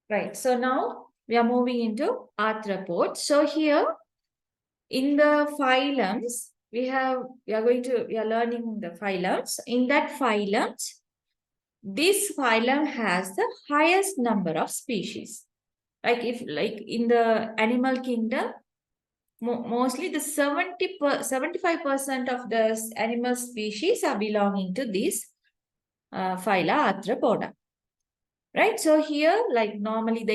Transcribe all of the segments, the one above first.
Right. So now we are moving into arthropods. So here in the phylums, we are learning the phylums. In that phylums, this phylum has the highest number of species. Like in the animal kingdom, mostly the 75% of the animal species are belonging to this phyla Arthropoda. Right, so here, like normally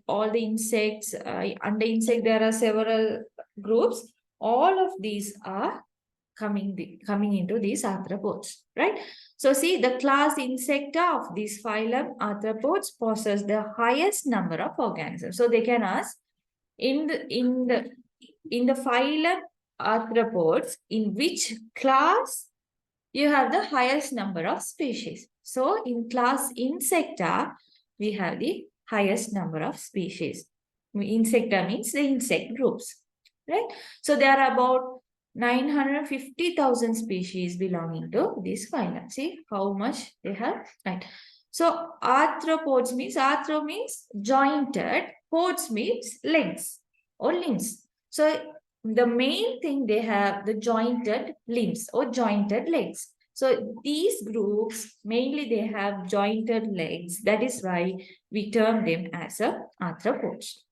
all the insects, under insect, there are several groups. All of these are coming into these arthropods, right? So see, the class Insecta of this phylum arthropods possess the highest number of organisms. So they can ask in the phylum arthropods, in which class you have the highest number of species. So in class Insecta, we have the highest number of species. Insecta means the insect groups, right? So there are about 950,000 species belonging to this phylum. See how much they have, right? So arthropods means, arthro means jointed, pods means legs or limbs. So the main thing, they have the jointed limbs or jointed legs. So these groups, mainly they have jointed legs. That is why we term them as a arthropods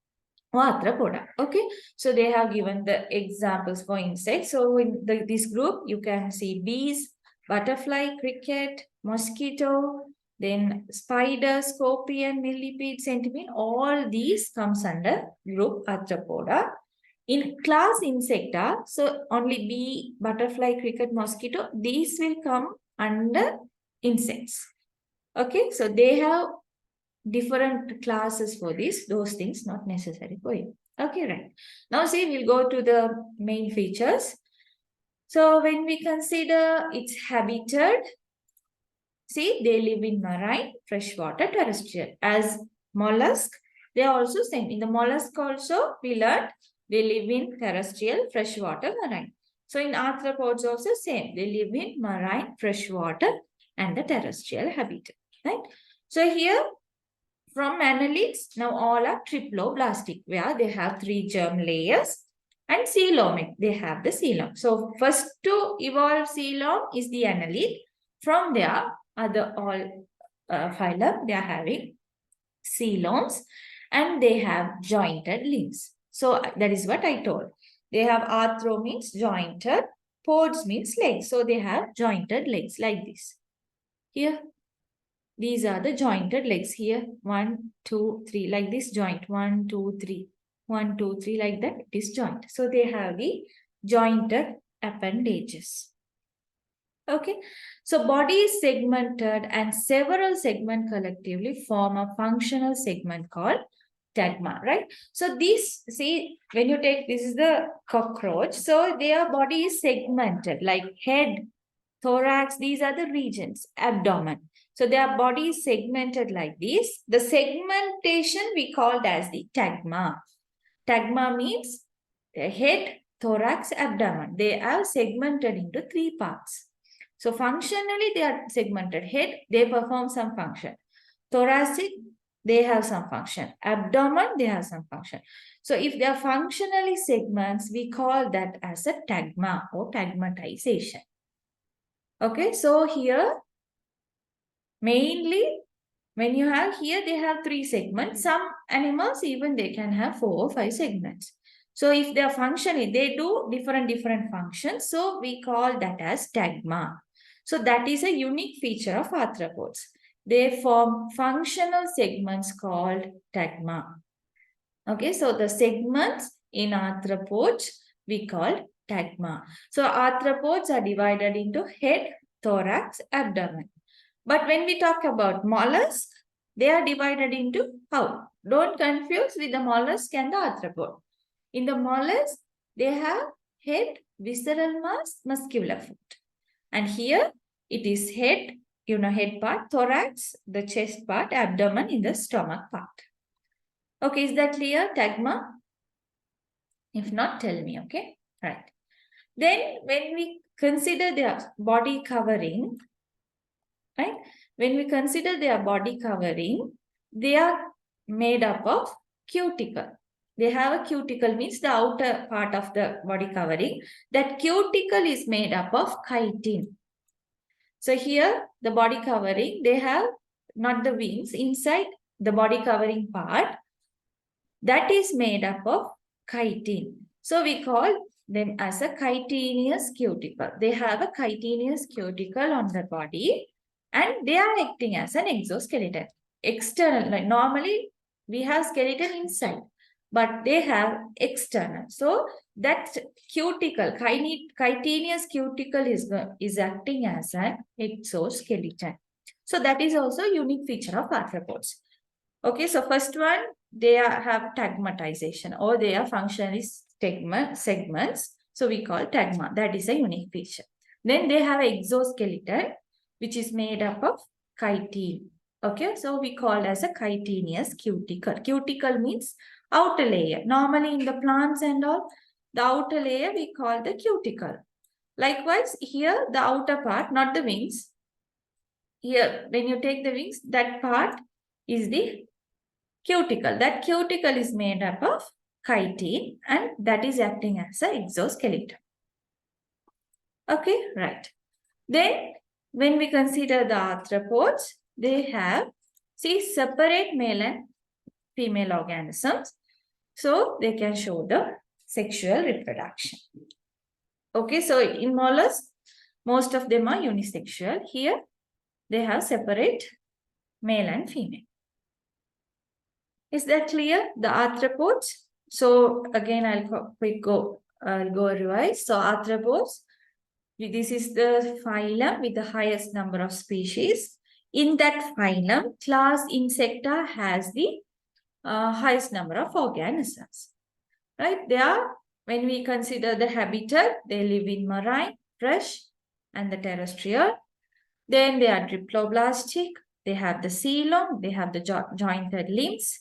or arthropoda. Okay. So they have given the examples for insects. So in this group, you can see bees, butterfly, cricket, mosquito, then spider, scorpion, millipede, centipede. All these comes under group arthropoda. In class Insecta, so only bee, butterfly, cricket, mosquito, these will come under insects. Okay, so they have different classes for this. Those things not necessary for you. Okay, right. Now see, we'll go to the main features. So when we consider its habitat, see, they live in marine, freshwater, terrestrial. As mollusk, they are also same. In the mollusk also, we learned they live in terrestrial, freshwater, marine. So in arthropods also same. They live in marine, freshwater, and the terrestrial habitat. Right? So here, from annelids, now all are triploblastic, where they have 3 germ layers. And coelomic, they have the coelom. So first to evolve coelom is the annelid. From there, other all phylum, they are having coeloms and they have jointed limbs. So that is what I told. They have arthro means jointed, pods means legs. So they have jointed legs like this. Here, these are the jointed legs. Here, 1, 2, 3, like this joint. 1, 2, 3. 1, 2, 3, like that, it is joint. So they have the jointed appendages. Okay, so body is segmented and several segments collectively form a functional segment called stigma, right? So this, see, when you take, this is the cockroach. So their body is segmented, like head, thorax, these are the regions, abdomen. So their body is segmented like this. The segmentation we called as the tagma. Tagma means head, thorax, abdomen. They are segmented into 3 parts. So functionally, they are segmented. Head, they perform some function. Thoracic, they have some function. Abdomen, they have some function. So if they are functionally segments, we call that as a tagma or tagmatization. Okay, so here, mainly, when you have here, they have 3 segments. Some animals, even they can have 4 or 5 segments. So if they are functioning, they do different functions. So we call that as tagma. So that is a unique feature of arthropods. They form functional segments called tagma. Okay, so the segments in arthropods we call tagma. So arthropods are divided into head, thorax, abdomen. But when we talk about mollusk, they are divided into how? Don't confuse with the mollusk and the arthropod. In the mollusk, they have head, visceral mass, muscular foot. And here it is head, head part, thorax, the chest part, abdomen in the stomach part. Okay, is that clear, tagma? If not, tell me, okay? Right. Then when we consider their body covering, right? When we consider their body coving, they are made up of cuticle. They have a cuticle, means the outer part of the body covering. That cuticle is made up of chitin. So here the body covering, they have not the wings, inside the body covering part, that is made up of chitin. So we call them as a chitinous cuticle. They have a chitinous cuticle on the body and they are acting as an exoskeleton. External, like normally we have skeleton inside, but they have external. So that cuticle, chitinous cuticle is acting as an exoskeleton. So that is also a unique feature of arthropods. Okay, so first one, they have tagmatization, or their function is segments. So we call tagma. That is a unique feature. Then they have exoskeleton, which is made up of chitin. Okay, so we call as a chitinous cuticle. Cuticle means outer layer. Normally in the plants and all, the outer layer we call the cuticle. Likewise, here the outer part, not the wings. Here, when you take the wings, that part is the cuticle. That cuticle is made up of chitin and that is acting as an exoskeleton. Okay, right. Then when we consider the arthropods, they have, separate male and female organisms. So they can show the sexual reproduction. Okay, so in mollusks, most of them are unisexual. Here, they have separate male and female. Is that clear? The arthropods. So again, I'll go revise. So arthropods, this is the phylum with the highest number of species. In that phylum, class Insecta has the highest number of organisms. Right? They are, when we consider the habitat, they live in marine, fresh, and the terrestrial. Then they are diploblastic. They have the coelom. They have the jointed limbs.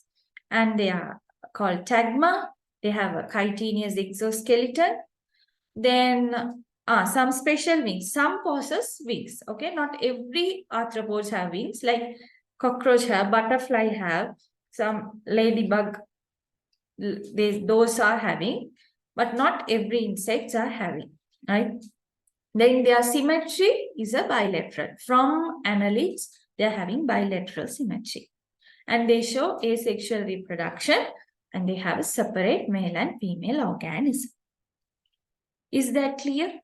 And they are called tagma. They have a chitinous exoskeleton. Then some special wings. Some possess wings. Okay, not every arthropods have wings. Like cockroach have, butterfly have, some ladybug, those are having, but not every insects are having. Right? Then their symmetry is a bilateral. From annelids, they are having bilateral symmetry. And they show asexual reproduction and they have a separate male and female organism. Is that clear?